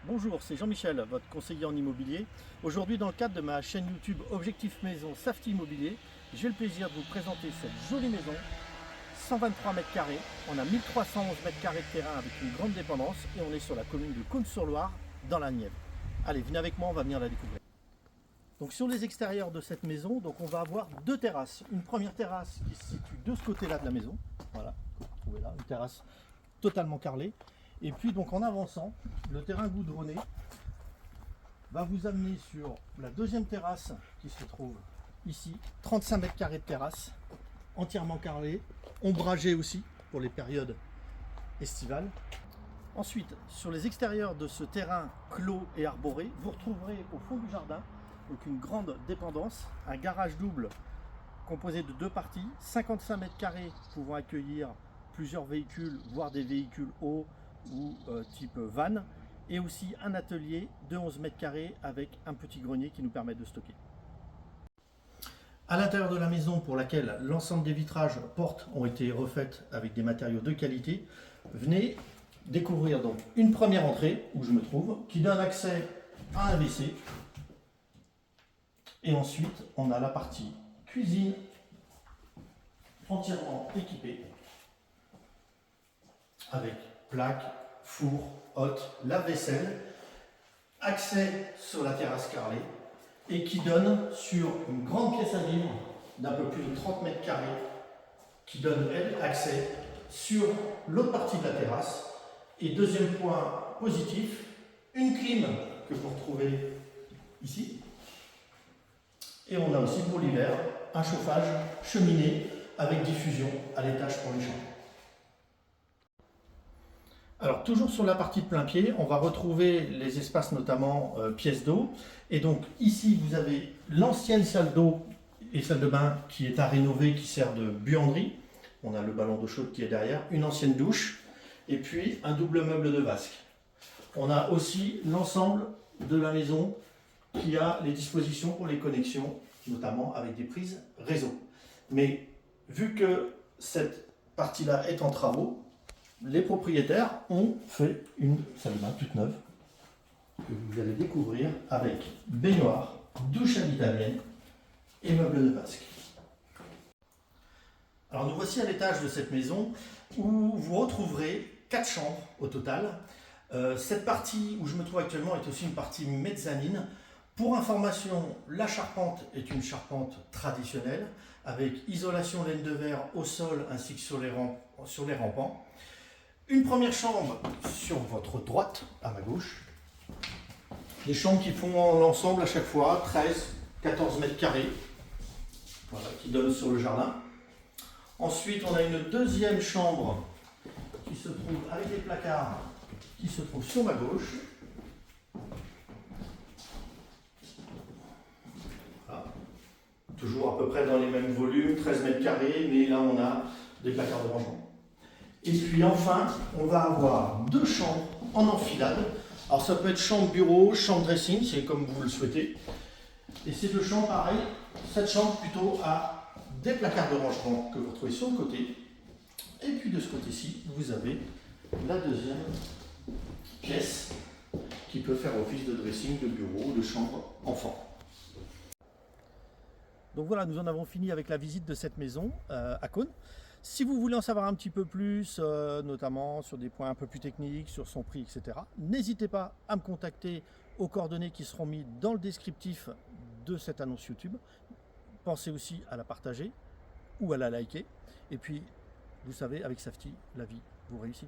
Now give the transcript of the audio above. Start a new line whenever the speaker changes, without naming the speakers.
Bonjour, c'est Jean-Michel, votre conseiller en immobilier. Aujourd'hui, dans le cadre de ma chaîne YouTube Objectif Maison Safety Immobilier, j'ai le plaisir de vous présenter cette jolie maison, 123 mètres carrés. On a 1311 mètres carrés de terrain avec une grande dépendance et on est sur la commune de Cosne-sur-Loire, dans la Nièvre. Allez, venez avec moi, on va venir la découvrir. Donc sur les extérieurs de cette maison, on va avoir deux terrasses. Une première terrasse qui se situe de ce côté-là de la maison. Voilà, que vous trouvez là, une terrasse totalement carrelée. Et puis donc en avançant, le terrain goudronné va vous amener sur la deuxième terrasse qui se trouve ici, 35 mètres carrés de terrasse, entièrement carrelée, ombragée aussi pour les périodes estivales. Ensuite, sur les extérieurs de ce terrain clos et arboré, vous retrouverez au fond du jardin donc une grande dépendance, un garage double composé de deux parties, 55 mètres carrés pouvant accueillir plusieurs véhicules, voire des véhicules hauts ou type van, et aussi un atelier de 11 mètres carrés avec un petit grenier qui nous permet de stocker. À l'intérieur de la maison, pour laquelle l'ensemble des vitrages portes ont été refaites avec des matériaux de qualité, venez découvrir donc une première entrée où je me trouve, qui donne accès à un WC. Et ensuite, on a la partie cuisine entièrement équipée avec plaque, four, hotte, lave-vaisselle, accès sur la terrasse carrelée et qui donne sur une grande pièce à vivre d'un peu plus de 30 mètres carrés qui donne, elle, accès sur l'autre partie de la terrasse. Et deuxième point positif, une clim que vous retrouvez ici. Et on a aussi pour l'hiver un chauffage cheminée avec diffusion à l'étage pour les chambres. Alors toujours sur la partie de plein pied, on va retrouver les espaces notamment pièces d'eau. Et donc ici vous avez l'ancienne salle d'eau et salle de bain qui est à rénover, qui sert de buanderie. On a le ballon d'eau chaude qui est derrière, une ancienne douche et puis un double meuble de vasque. On a aussi l'ensemble de la maison qui a les dispositions pour les connexions, notamment avec des prises réseau. Mais vu que cette partie-là est en travaux, les propriétaires ont fait une salle de bain toute neuve que vous allez découvrir avec baignoire, douche à l'italienne et meubles de vasque. Alors nous voici à l'étage de cette maison où vous retrouverez 4 chambres au total. Cette partie où je me trouve actuellement est aussi une partie mezzanine. Pour information, la charpente est une charpente traditionnelle avec isolation laine de verre au sol ainsi que sur les rampants. Une première chambre sur votre droite, à ma gauche. Des chambres qui font l'ensemble à chaque fois 13-14 mètres carrés, voilà, qui donnent sur le jardin. Ensuite, on a une deuxième chambre qui se trouve avec des placards qui se trouve sur ma gauche. Voilà. Toujours à peu près dans les mêmes volumes, 13 mètres carrés, mais là on a des placards de rangement. Et puis enfin, on va avoir deux chambres en enfilade. Alors ça peut être chambre bureau, chambre dressing, c'est comme vous le souhaitez. Et ces deux chambres, pareil, cette chambre plutôt a des placards de rangement que vous retrouvez sur le côté. Et puis de ce côté-ci, vous avez la deuxième pièce qui peut faire office de dressing, de bureau, de chambre enfant. Donc voilà, nous en avons fini avec la visite de cette maison à Cosne. Si vous voulez en savoir un petit peu plus, notamment sur des points un peu plus techniques, sur son prix, etc., n'hésitez pas à me contacter aux coordonnées qui seront mises dans le descriptif de cette annonce YouTube. Pensez aussi à la partager ou à la liker. Et puis, vous savez, avec Safety, la vie vous réussit.